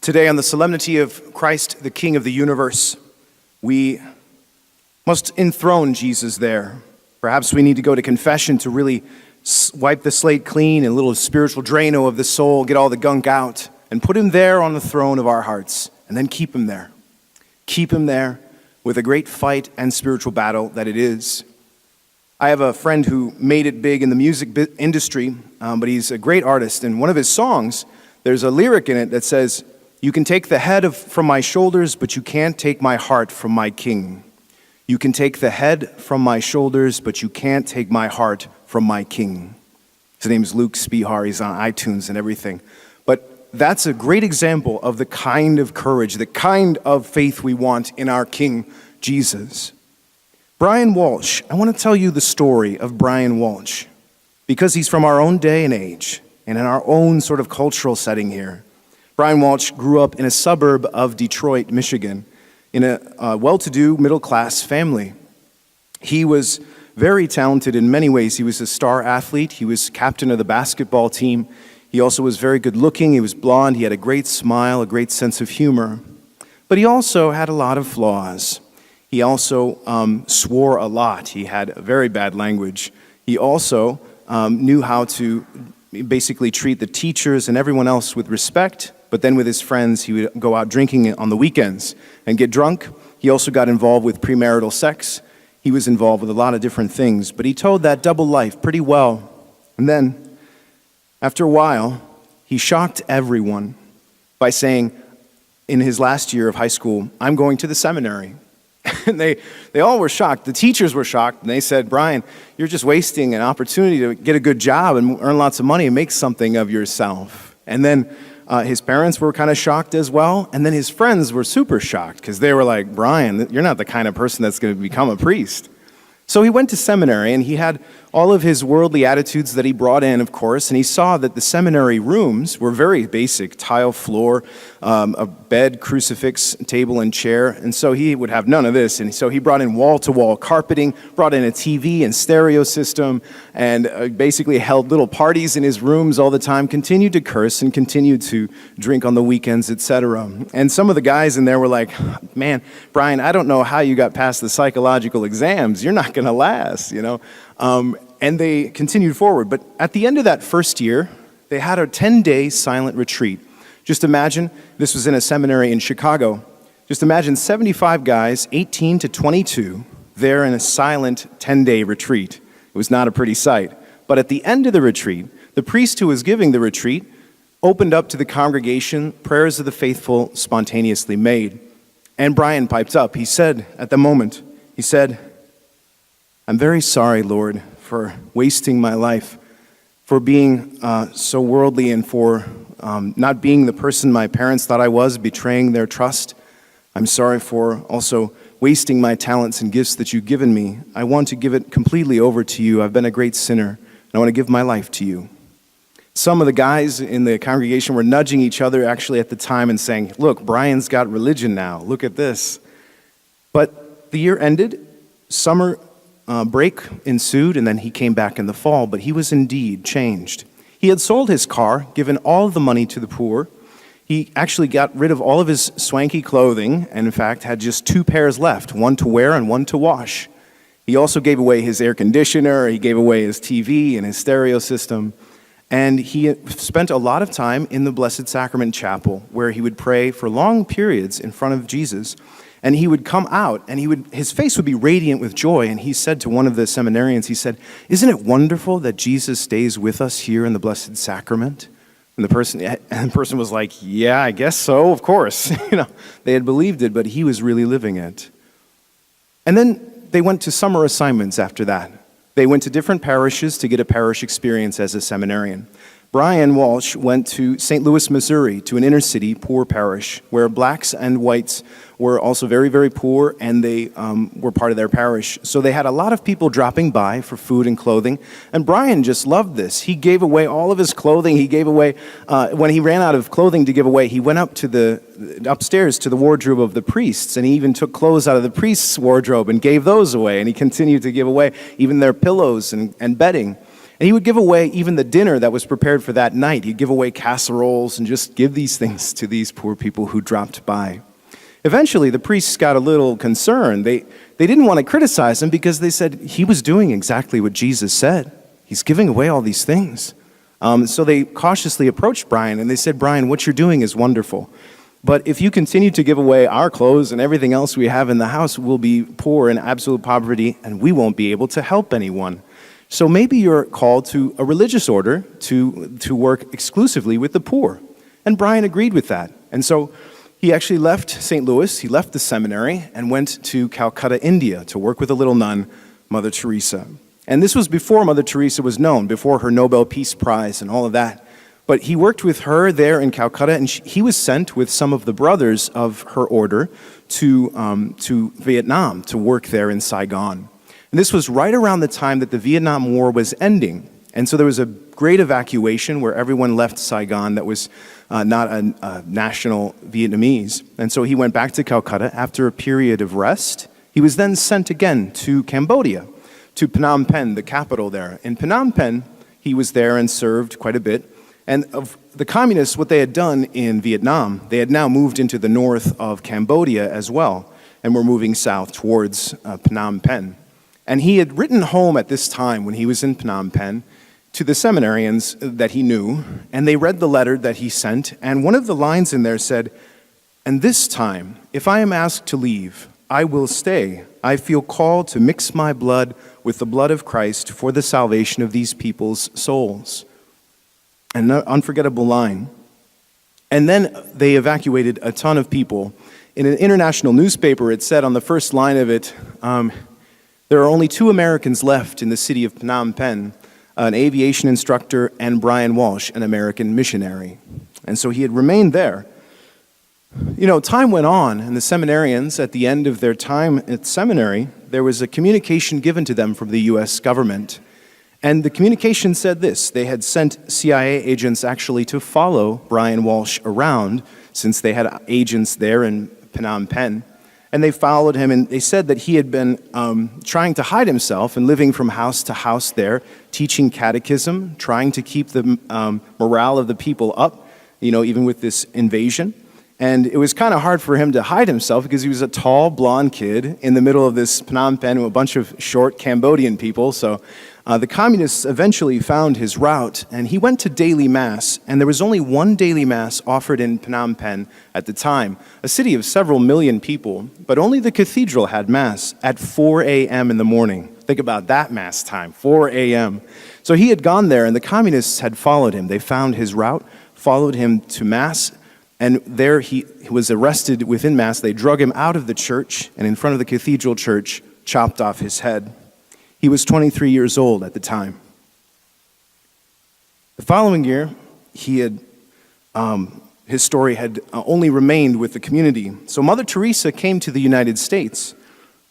Today, on the solemnity of Christ, the King of the universe, we must enthrone Jesus there. Perhaps we need to go to confession to really wipe the slate clean, and a little spiritual Drano of the soul, get all the gunk out, and put him there on the throne of our hearts, and then keep him there. Keep him there with a great fight and spiritual battle that it is. I have a friend who made it big in the music industry, but he's a great artist, and one of his songs, there's a lyric in it that says, "You can take the head from my shoulders, but you can't take my heart from my King. You can take the head from my shoulders, but you can't take my heart from my King." His name is Luke Spihar. He's on iTunes and everything. But that's a great example of the kind of courage, the kind of faith we want in our King Jesus. Brian Walsh, I want to tell you the story of Brian Walsh because he's from our own day and age and in our own sort of cultural setting here. Brian Walsh grew up in a suburb of Detroit, Michigan, in a well-to-do middle-class family. He was very talented in many ways. He was a star athlete. He was captain of the basketball team. He also was very good-looking. He was blonde. He had a great smile, a great sense of humor. But he also had a lot of flaws. He also swore a lot. He had very bad language. He also knew how to basically treat the teachers and everyone else with respect, but then with his friends, he would go out drinking on the weekends and get drunk. He also got involved with premarital sex. He was involved with a lot of different things, but he told that double life pretty well. And then, after a while, he shocked everyone by saying, in his last year of high school, "I'm going to the seminary." And they all were shocked. The teachers were shocked, and they said, "Brian, you're just wasting an opportunity to get a good job and earn lots of money and make something of yourself." And then his parents were kind of shocked as well, and then his friends were super shocked because they were like, "Brian, you're not the kind of person that's going to become a priest." So he went to seminary, and he had all of his worldly attitudes that he brought in, of course, and he saw that the seminary rooms were very basic: tile floor, a bed, crucifix, table, and chair, and so he would have none of this, and so he brought in wall-to-wall carpeting, brought in a TV and stereo system, and basically held little parties in his rooms all the time, continued to curse, and continued to drink on the weekends, etc. And some of the guys in there were like, "Man, Brian, I don't know how you got past the psychological exams. You're not going to last, you know?" And they continued forward. But at the end of that first year, they had a 10-day silent retreat. Just imagine, this was in a seminary in Chicago. Just imagine 75 guys, 18 to 22, there in a silent 10-day retreat. It was not a pretty sight. But at the end of the retreat, the priest who was giving the retreat opened up to the congregation prayers of the faithful spontaneously made. And Brian piped up. He said, at the moment, he said, "I'm very sorry, Lord, for wasting my life, for being so worldly, and for not being the person my parents thought I was, betraying their trust. I'm sorry for also wasting my talents and gifts that you've given me. I want to give it completely over to you. I've been a great sinner, and I want to give my life to you." Some of the guys in the congregation were nudging each other actually at the time and saying, "Look, Brian's got religion now. Look at this." But the year ended, summer break ensued, and then he came back in the fall, but he was indeed changed. He had sold his car, given all of the money to the poor. He actually got rid of all of his swanky clothing, and in fact had just 2 pairs left, one to wear and one to wash. He also gave away his air conditioner, he gave away his TV and his stereo system, and he spent a lot of time in the Blessed Sacrament Chapel, where he would pray for long periods in front of Jesus. And he would come out, and his face would be radiant with joy. And he said to one of the seminarians, he said, "Isn't it wonderful that Jesus stays with us here in the Blessed Sacrament?" And the person was like, "Yeah, I guess so, of course." They had believed it, but he was really living it. And then they went to summer assignments after that. They went to different parishes to get a parish experience as a seminarian. Brian Walsh went to St. Louis, Missouri, to an inner-city poor parish where blacks and whites were also very, very poor, and they were part of their parish. So they had a lot of people dropping by for food and clothing, and Brian just loved this. He gave away all of his clothing. He gave away, when he ran out of clothing to give away, he went up to upstairs to the wardrobe of the priests, and he even took clothes out of the priest's wardrobe and gave those away, and he continued to give away even their pillows and bedding. And he would give away even the dinner that was prepared for that night. He'd give away casseroles and just give these things to these poor people who dropped by. Eventually, the priests got a little concerned. They didn't want to criticize him because they said he was doing exactly what Jesus said. He's giving away all these things. So they cautiously approached Brian and they said, Brian, what you're doing is wonderful. But if you continue to give away our clothes and everything else we have in the house, we'll be poor in absolute poverty and we won't be able to help anyone. So maybe you're called to a religious order to work exclusively with the poor. And Brian agreed with that. And so he actually left St. Louis, he left the seminary, and went to Calcutta, India, to work with a little nun, Mother Teresa. And this was before Mother Teresa was known, before her Nobel Peace Prize and all of that. But he worked with her there in Calcutta, and he was sent with some of the brothers of her order to Vietnam to work there in Saigon. And this was right around the time that the Vietnam War was ending. And so there was a great evacuation where everyone left Saigon that was not a national Vietnamese. And so he went back to Calcutta after a period of rest. He was then sent again to Cambodia, to Phnom Penh, the capital there. In Phnom Penh, he was there and served quite a bit. And of the communists, what they had done in Vietnam, they had now moved into the north of Cambodia as well, and were moving south towards Phnom Penh. And he had written home at this time when he was in Phnom Penh to the seminarians that he knew, and they read the letter that he sent, and one of the lines in there said, "And this time, if I am asked to leave, I will stay. I feel called to mix my blood with the blood of Christ for the salvation of these people's souls." An unforgettable line. And then they evacuated a ton of people. In an international newspaper, it said on the first line of it, there are only 2 Americans left in the city of Phnom Penh, an aviation instructor and Brian Walsh, an American missionary. And so he had remained there. You know, time went on, and the seminarians, at the end of their time at seminary, there was a communication given to them from the U.S. government. And the communication said this: they had sent CIA agents actually to follow Brian Walsh around, since they had agents there in Phnom Penh. And they followed him, and they said that he had been trying to hide himself and living from house to house there, teaching catechism, trying to keep the morale of the people up, you know, even with this invasion. And it was kind of hard for him to hide himself because he was a tall, blonde kid in the middle of this Phnom Penh with a bunch of short Cambodian people. So the communists eventually found his route, and he went to daily mass, and there was only one daily mass offered in Phnom Penh at the time, a city of several million people, but only the cathedral had mass at 4 a.m. in the morning. Think about that mass time, 4 a.m. So he had gone there, and the communists had followed him. They found his route, followed him to mass, and there he was arrested within mass. They drug him out of the church, and in front of the cathedral church, chopped off his head. He was 23 years old at the time. The following year, his story had only remained with the community. So Mother Teresa came to the United States,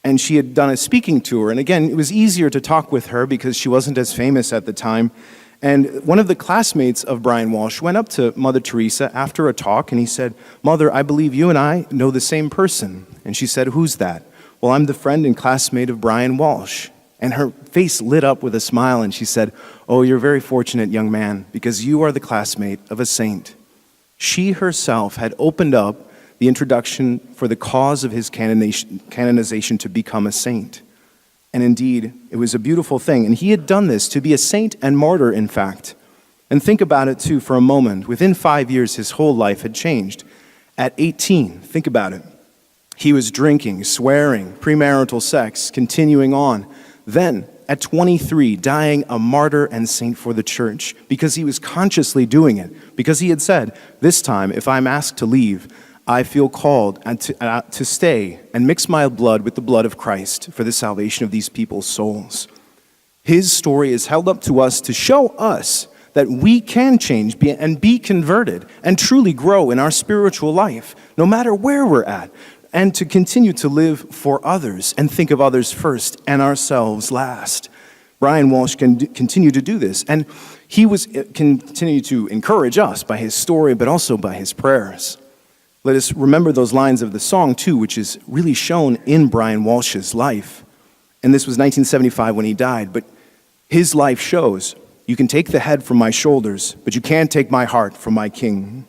and she had done a speaking tour. And again, it was easier to talk with her because she wasn't as famous at the time. And one of the classmates of Brian Walsh went up to Mother Teresa after a talk, and he said, "Mother, I believe you and I know the same person." And she said, "Who's that?" "Well, I'm the friend and classmate of Brian Walsh." And her face lit up with a smile, and she said, "Oh, you're very fortunate, young man, because you are the classmate of a saint." She herself had opened up the introduction for the cause of his canonization to become a saint. And indeed, it was a beautiful thing. And he had done this to be a saint and martyr, in fact. And think about it, too, for a moment. Within 5 years, his whole life had changed. At 18, think about it. He was drinking, swearing, premarital sex, continuing on. Then, at 23, dying a martyr and saint for the church because he was consciously doing it, because he had said, "This time, if I'm asked to leave, I feel called to stay and mix my blood with the blood of Christ for the salvation of these people's souls." His story is held up to us to show us that we can change and be converted and truly grow in our spiritual life, no matter where we're at, and to continue to live for others and think of others first and ourselves last. Brian Walsh can continue to do this, and he continue to encourage us by his story, but also by his prayers. Let us remember those lines of the song, too, which is really shown in Brian Walsh's life. And this was 1975 when he died, but his life shows You can take the head from my shoulders, but you can't take my heart from my King.